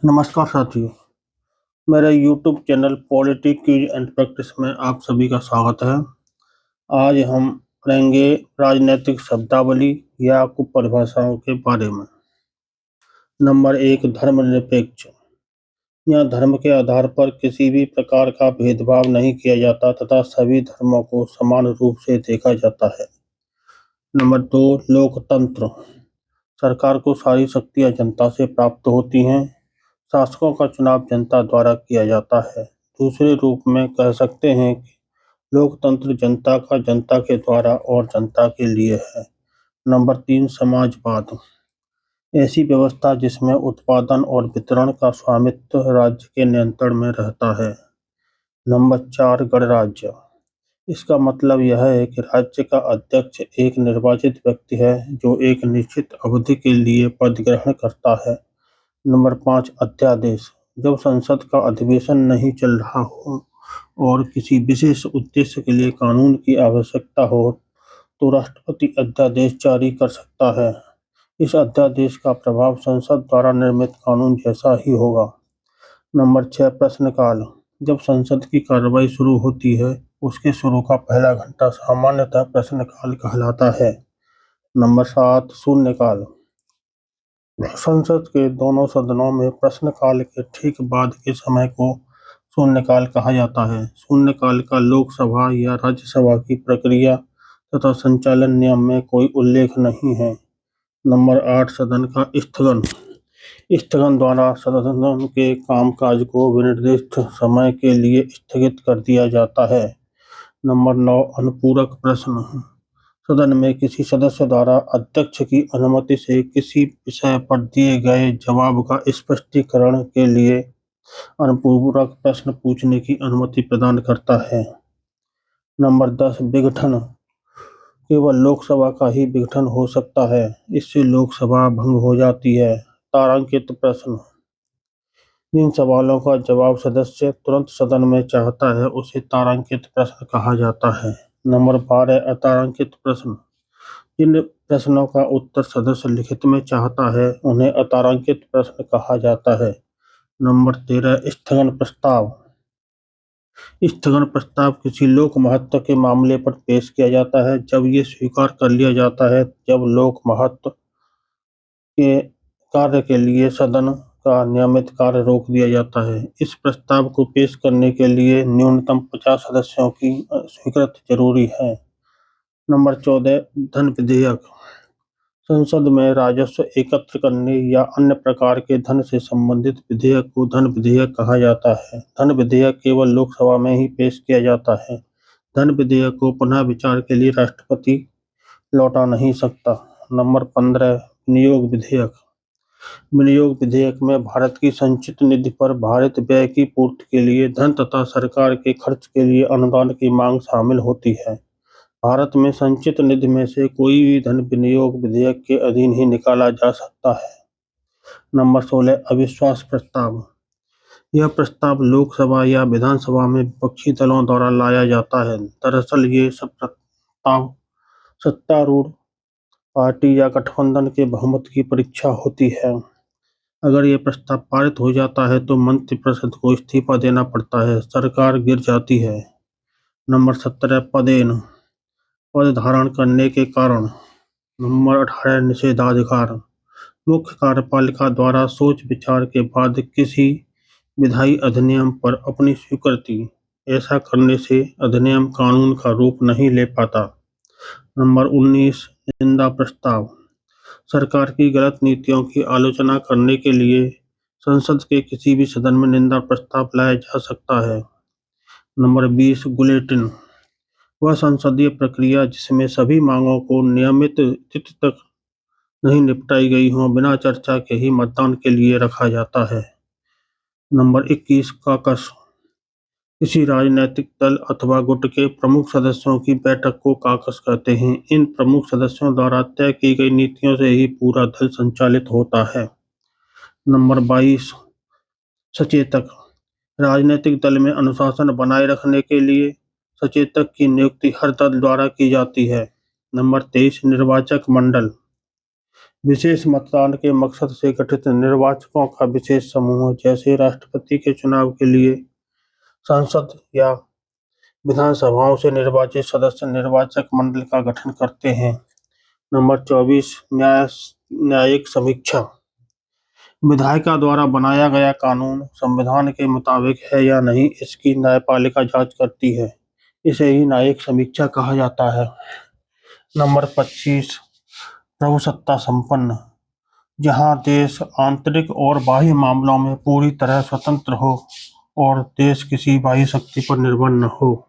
नमस्कार साथियों, मेरे YouTube channel politics quiz and practice में आप सभी का स्वागत है। आज हम पढ़ेंगे राजनीतिक शब्दावली या कुपरिभाषाओं के बारे में। नंबर 1, धर्मनिरपेक्ष। यह धर्म के आधार पर किसी भी प्रकार का भेदभाव नहीं किया जाता तथा सभी धर्मों को समान रूप से देखा जाता है। नंबर 2, लोकतंत्र। सरकार को सारी शक्तियां जनता से प्राप्त होती हैं। शासकों का चुनाव जनता द्वारा किया जाता है। दूसरे रूप में कह सकते हैं कि लोकतंत्र जनता का जनता के द्वारा और जनता के लिए है। नंबर 3, समाजवाद। ऐसी व्यवस्था जिसमें उत्पादन और वितरण का स्वामित्व राज्य के नियंत्रण में रहता है। नंबर 4, गणराज्य। इसका मतलब यह है कि राज्य का अध्यक्ष एक निर्वाचित व्यक्ति है जो एक निश्चित अवधि के लिए पद ग्रहण करता है। नंबर 5, अध्यादेश। जब संसद का अधिवेशन नहीं चल रहा हो और किसी विशेष उद्देश्य के लिए कानून की आवश्यकता हो तो राष्ट्रपति अध्यादेश जारी कर सकता है। इस अध्यादेश का प्रभाव संसद द्वारा निर्मित कानून जैसा ही होगा। नंबर 6, प्रश्नकाल। जब संसद की कार्रवाई शुरू होती है उसके शुरू का पहला घंटा सामान्यतः प्रश्नकाल कहलाता है। नंबर 7, शून्यकाल। संसद के दोनों सदनों में प्रश्नकाल के ठीक बाद के समय को शून्यकाल कहा जाता है। शून्यकाल का लोकसभा या राज्यसभा की प्रक्रिया तथा संचालन नियम में कोई उल्लेख नहीं है। नंबर 8, सदन का स्थगन। स्थगन द्वारा सदन के कामकाज को विनिर्दिष्ट समय के लिए स्थगित कर दिया जाता है। नंबर 9, अनुपूरक प्रश्न। सदन में किसी सदस्य द्वारा अध्यक्ष की अनुमति से किसी विषय पर दिए गए जवाब का स्पष्टीकरण के लिए अनुपूरक प्रश्न पूछने की अनुमति प्रदान करता है। नंबर 10, विघटन। केवल लोकसभा का ही विघटन हो सकता है, इससे लोकसभा भंग हो जाती है। तारांकित प्रश्न। जिन सवालों का जवाब सदस्य तुरंत सदन में चाहता है उसे तारांकित प्रश्न कहा जाता है। नंबर 12, अतारांकित प्रश्न। जिन प्रश्नों का उत्तर सदस्य लिखित में चाहता है उन्हें अतारांकित प्रश्न कहा जाता है। नंबर 13, स्थगन प्रस्ताव। स्थगन प्रस्ताव किसी लोक महत्व के मामले पर पेश किया जाता है जब ये स्वीकार कर लिया जाता है जब लोक महत्व के कार्य के लिए सदन का नियमित कार्य रोक दिया जाता है। इस प्रस्ताव को पेश करने के लिए न्यूनतम 50 सदस्यों की स्वीकृति जरूरी है। नंबर 14, धन विधेयक। संसद में राजस्व एकत्र करने या अन्य प्रकार के धन से संबंधित विधेयक को धन विधेयक कहा जाता है। धन विधेयक केवल लोकसभा में ही पेश किया जाता है। धन विधेयक को पुनः विचार के लिए राष्ट्रपति लौटा नहीं सकता। नंबर 15, विनियोग विधेयक। विनियोग विधेयक में भारत की संचित निधि पर भारित व्यय की पूर्ति के लिए धन तथा सरकार के खर्च के लिए अनुदान की मांग शामिल होती है। भारत में संचित निधि में से कोई भी धन विनियोग विधेयक के अधीन ही निकाला जा सकता है। नंबर 16, अविश्वास प्रस्ताव। यह प्रस्ताव लोकसभा या विधानसभा में विपक्षी दलों द्वारा लाया जाता है। दरअसल ये सब प्रस्ताव सत्तारूढ़ पार्टी या गठबंधन के बहुमत की परीक्षा होती है। अगर ये प्रस्ताव पारित हो जाता है तो मंत्रिपरिषद को इस्तीफा देना पड़ता है, सरकार गिर जाती है। नंबर 17, पदेन। पद धारण करने के कारण। नंबर 18, निषेधाधिकार। मुख्य कार्यपालिका द्वारा सोच विचार के बाद किसी विधायी अधिनियम पर अपनी स्वीकृति। ऐसा करने से अधिनियम कानून का रूप नहीं ले पाता। नंबर 19, निंदा प्रस्ताव। सरकार की गलत नीतियों की आलोचना करने के लिए संसद के किसी भी सदन में निंदा प्रस्ताव लाया जा सकता है। Number 20, bulletin. वह संसदीय प्रक्रिया जिसमें सभी मांगों को नियमित तिथि तक नहीं निपटाई गई हों बिना चर्चा के ही मतदान के लिए रखा जाता है। Number 21, caucus. किसी राजनीतिक दल अथवा गुट के प्रमुख सदस्यों की बैठक को कॉकस कहते हैं। इन प्रमुख सदस्यों द्वारा तय की गई नीतियों से ही पूरा दल संचालित होता है। नंबर 22, सचेतक। राजनीतिक दल में अनुशासन बनाए रखने के लिए सचेतक की नियुक्ति हर दल द्वारा की जाती है। नंबर 23, निर्वाचक मंडल। विशेष मतदान के मकसद से गठित निर्वाचकों का विशेष समूह, जैसे राष्ट्रपति के चुनाव के लिए संसद या विधानसभाओं से निर्वाचित सदस्य निर्वाचक मंडल का गठन करते हैं। नंबर 24, न्यायिक समीक्षा। विधायिका द्वारा बनाया गया कानून संविधान के मुताबिक है या नहीं, इसकी न्यायपालिका जांच करती है। इसे ही न्यायिक समीक्षा कहा जाता है। नंबर 25, प्रभुसत्ता संपन्न। जहां देश आंतरिक और बाह्य मामलों में पूरी तरह स्वतंत्र हो और देश किसी बाह्य शक्ति पर निर्भर न हो।